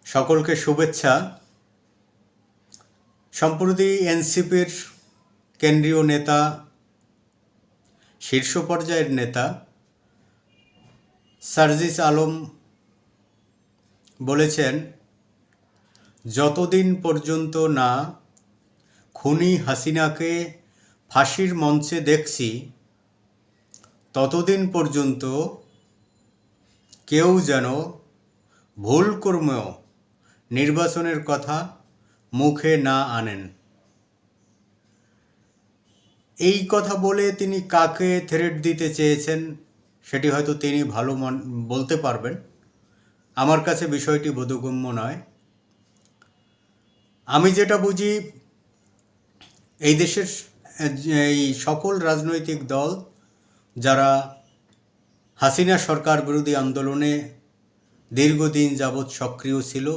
সকলকে শুভেচ্ছা। সম্প্রতি এনসিপির কেন্দ্রীয় নেতা, শীর্ষ পর্যায়ের নেতা সার্জিস আলম বলেছেন, যতদিন পর্যন্ত না খুনি হাসিনাকে ফাঁসির মঞ্চে দেখছি ততদিন পর্যন্ত কেউ যেন ভুল কর্মেও নির্বাচনের কথা মুখে না আনেন। এই কথা বলে তিনি কাকে থ্রেট দিতে চেয়েছেন সেটি হয়তো তিনি ভালো বলতে পারবেন। আমার কাছে বিষয়টি বোধগম্য নয়। আমি যেটা বুঝি, এই দেশের এই সকল রাজনৈতিক দল যারা হাসিনা সরকার বিরোধী আন্দোলনে দীর্ঘদিন যাবৎ সক্রিয় ছিল,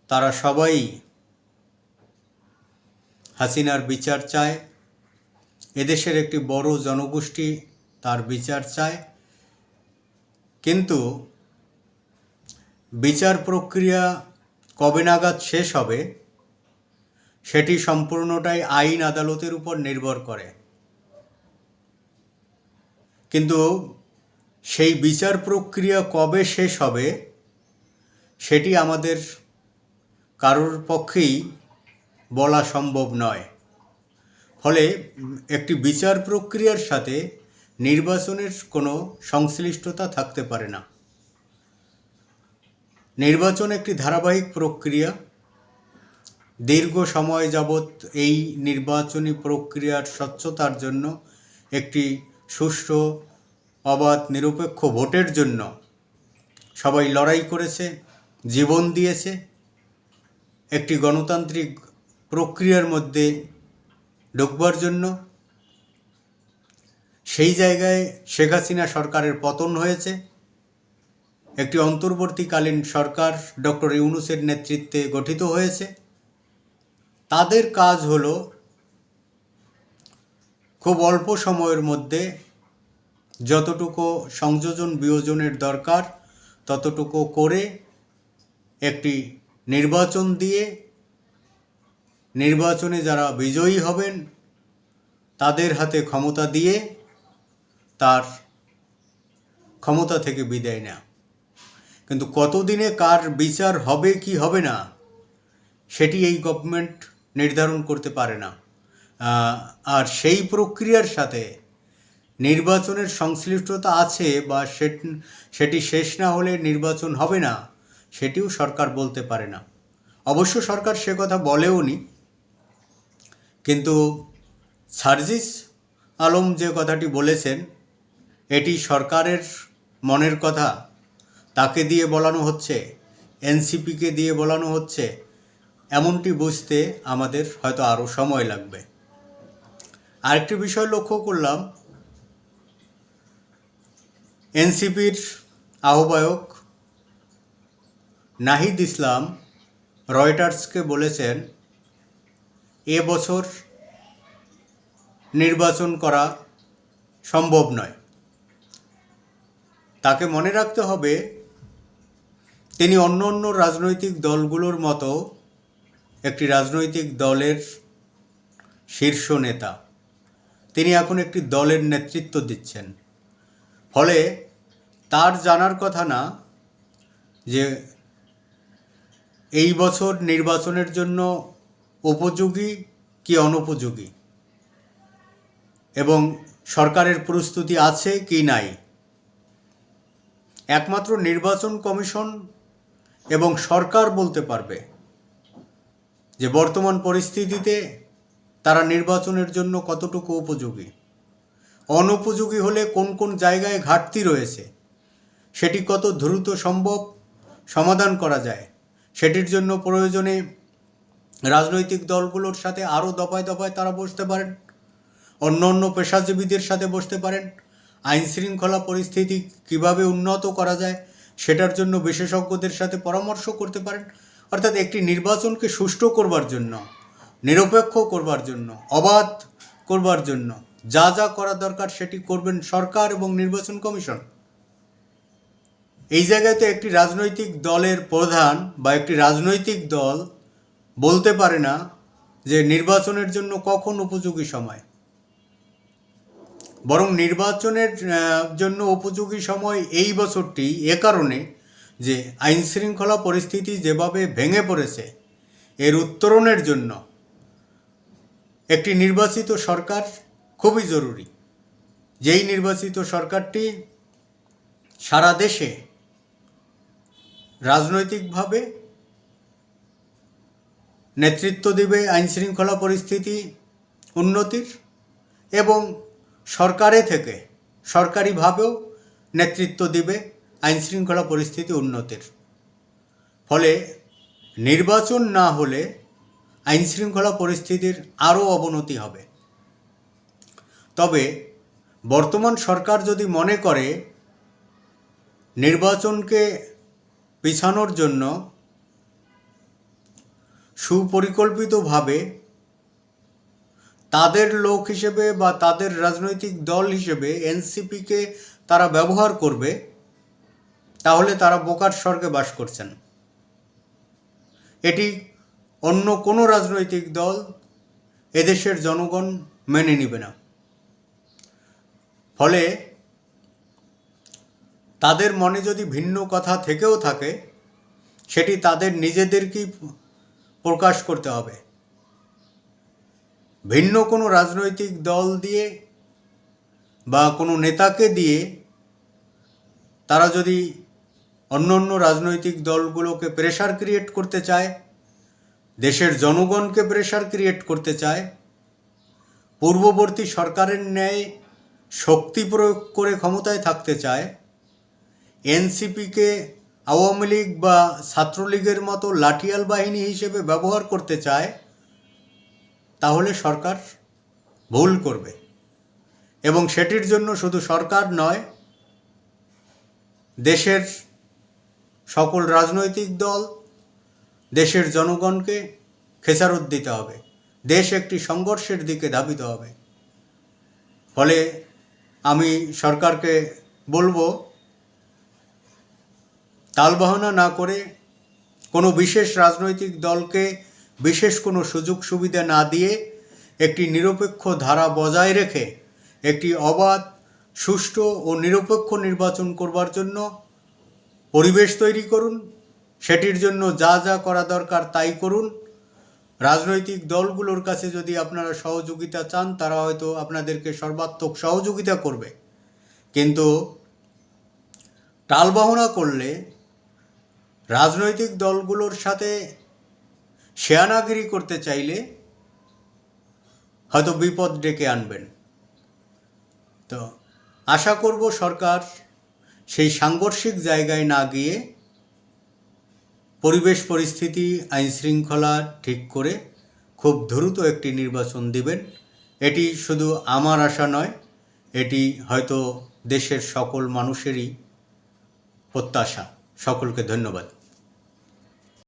তারা সবাই হাসিনার বিচার চায়। এদেশের একটি বড় জনগোষ্ঠী তার বিচার চায়, কিন্তু বিচার প্রক্রিয়া কবে নাগাদ শেষ হবে সেটি সম্পূর্ণটাই আইন আদালতের উপর নির্ভর করে। কিন্তু সেই বিচার প্রক্রিয়া কবে শেষ হবে সেটি আমাদের কারোর পক্ষেই বলা সম্ভব নয়। ফলে একটি বিচার প্রক্রিয়ার সাথে নির্বাচনের কোনো সংশ্লিষ্টতা থাকতে পারে না। নির্বাচন একটি ধারাবাহিক প্রক্রিয়া। দীর্ঘ সময় যাবৎ এই নির্বাচনী প্রক্রিয়ার স্বচ্ছতার জন্য, একটি সুষ্ঠু অবাধ নিরপেক্ষ ভোটের জন্য সবাই লড়াই করেছে, জীবন দিয়েছে। একটি গণতান্ত্রিক প্রক্রিয়ার মধ্যে ঢুকবার জন্য সেই জায়গায় শেখ হাসিনা সরকারের পতন হয়েছে। একটি অন্তর্বর্তীকালীন সরকার ডক্টর ইউনূসের নেতৃত্বে গঠিত হয়েছে। তাদের কাজ হলো খুব অল্প সময়ের মধ্যে যতটুকু সংযোজন বিয়োজনের দরকার ততটুকু করে একটি নির্বাচন দিয়ে নির্বাচনে যারা বিজয়ী হবেন তাদের হাতে ক্ষমতা দিয়ে তার ক্ষমতা থেকে বিদায় নেওয়া। কিন্তু কতদিনে কার বিচার হবে কি হবে না সেটি এই গভর্নমেন্ট নির্ধারণ করতে পারে না। আর সেই প্রক্রিয়ার সাথে নির্বাচনের সংশ্লিষ্টতা আছে বা সেটি শেষ না হলে নির্বাচন হবে না সেটিও সরকার বলতে পারে না। অবশ্য সরকার সে কথা বলেও নি। কিন্তু সার্জিস আলম যে কথাটি বলেছেন এটি সরকারের মনের কথা, তাকে দিয়ে বলানো হচ্ছে, এনসিপিকে দিয়ে বলানো হচ্ছে, এমনটি বুঝতে আমাদের হয়তো আরও সময় লাগবে। আরেকটি বিষয় লক্ষ্য করলাম, এনসিপির আহ্বায়ক নাহিদ ইসলাম রয়টার্সকে বলেছেন, এবছর নির্বাচন করা সম্ভব নয়। তাকে মনে রাখতে হবে তিনি অন্য অন্য রাজনৈতিক দলগুলোর মতো একটি রাজনৈতিক দলের শীর্ষ নেতা। তিনি এখন একটি দলের নেতৃত্ব দিচ্ছেন। ফলে তার জানার কথা না যে এই বছর নির্বাচনের জন্য উপযোগী কি অনুপযোগী এবং সরকারের প্রস্তুতি আছে কি নাই। একমাত্র নির্বাচন কমিশন এবং সরকার বলতে পারবে যে বর্তমান পরিস্থিতিতে তারা নির্বাচনের জন্য কতটুকু উপযোগী। অনুপযোগী হলে কোন কোন জায়গায় ঘাটতি রয়েছে সেটি কত দ্রুত সম্ভব সমাধান করা যায়, সেটির জন্য প্রয়োজনে রাজনৈতিক দলগুলোর সাথে আরও দফায় দফায় তারা বসতে পারেন, অন্য অন্য পেশাজীবীদের সাথে বসতে পারেন। আইন শৃঙ্খলা পরিস্থিতি কিভাবে উন্নত করা যায় সেটার জন্য বিশেষজ্ঞদের সাথে পরামর্শ করতে পারেন। অর্থাৎ একটি নির্বাচনকে সুষ্ঠু করবার জন্য, নিরপেক্ষ করবার জন্য, অবাধ করবার জন্য যা যা করা দরকার সেটি করবেন সরকার এবং নির্বাচন কমিশন। এই জায়গাতে একটি রাজনৈতিক দলের প্রধান বা একটি রাজনৈতিক দল বলতে পারে না যে নির্বাচনের জন্য কখন উপযোগী সময়, বরং নির্বাচনের জন্য উপযোগী সময় এই বছরটি এ কারণে যে আইনশৃঙ্খলা পরিস্থিতি যেভাবে ভেঙে পড়েছে এর উত্তরণের জন্য একটি নির্বাচিত সরকার খুবই জরুরি। যেই নির্বাচিত সরকারটি সারা দেশে রাজনৈতিকভাবে নেতৃত্ব দেবে আইনশৃঙ্খলা পরিস্থিতি উন্নতির এবং সরকারে থেকে সরকারিভাবেও নেতৃত্ব দেবে আইনশৃঙ্খলা পরিস্থিতি উন্নতির। ফলে নির্বাচন না হলে আইনশৃঙ্খলা পরিস্থিতির আরও অবনতি হবে। তবে বর্তমান সরকার যদি মনে করে নির্বাচনকে পিছানোর জন্য সুপরিকল্পিতভাবে তাদের লোক হিসেবে বা তাদের রাজনৈতিক দল হিসেবে এনসিপিকে তারা ব্যবহার করবে, তাহলে তারা বোকার স্বর্গে বাস করছেন। এটি অন্য কোনো রাজনৈতিক দল এদেশের জনগণ মেনে নেবে না। ফলে তাদের মনে যদি ভিন্ন কথা থেকেও থাকে সেটি তাদের নিজেদেরকেই প্রকাশ করতে হবে। ভিন্ন কোনো রাজনৈতিক দল দিয়ে বা কোনো নেতাকে দিয়ে তারা যদি অন্য অন্য রাজনৈতিক দলগুলোকে প্রেশার ক্রিয়েট করতে চায়, দেশের জনগণকে প্রেশার ক্রিয়েট করতে চায়, পূর্ববর্তী সরকারের ন্যায় শক্তি প্রয়োগ করে ক্ষমতায় থাকতে চায়, এনসিপিকে আওয়ামী লীগ বা ছাত্রলীগের মতো লাঠিয়াল বাহিনী হিসেবে ব্যবহার করতে চায়, তাহলে সরকার ভুল করবে। এবং সেটির জন্য শুধু সরকার নয়, দেশের সকল রাজনৈতিক দল, দেশের জনগণকে খেসারত দিতে হবে। দেশ একটি সংঘর্ষের দিকে ধাবিত হবে। ফলে আমি সরকারকে বলবো, তালবাহানা না করে কোনো বিশেষ রাজনৈতিক দলকে বিশেষ কোনো সুযোগ সুবিধা না দিয়ে একটি নিরপেক্ষ ধারা বজায় রেখে একটি অবাধ, সুষ্ঠু ও নিরপেক্ষ নির্বাচন করবার জন্য পরিবেশ তৈরি করুন। সেটির জন্য যা যা করা দরকার তাই করুন। রাজনৈতিক দলগুলোর কাছে যদি আপনারা সহযোগিতা চান, তারা হয়তো আপনাদেরকে সর্বাত্মক সহযোগিতা করবে, কিন্তু টালবাহানা করলে রাজনৈতিক দলগুলোর সাথে শেয়ানাগিরি করতে চাইলে হয়তো বিপদ ডেকে আনবেন। তো আশা করব সরকার সেই সাংঘর্ষিক জায়গায় না গিয়ে পরিবেশ পরিস্থিতি, আইনশৃঙ্খলা ঠিক করে খুব দ্রুত একটি নির্বাচন দিবেন। এটি শুধু আমার আশা নয়, এটি হয়তো দেশের সকল মানুষেরই প্রত্যাশা। সকলকে ধন্যবাদ।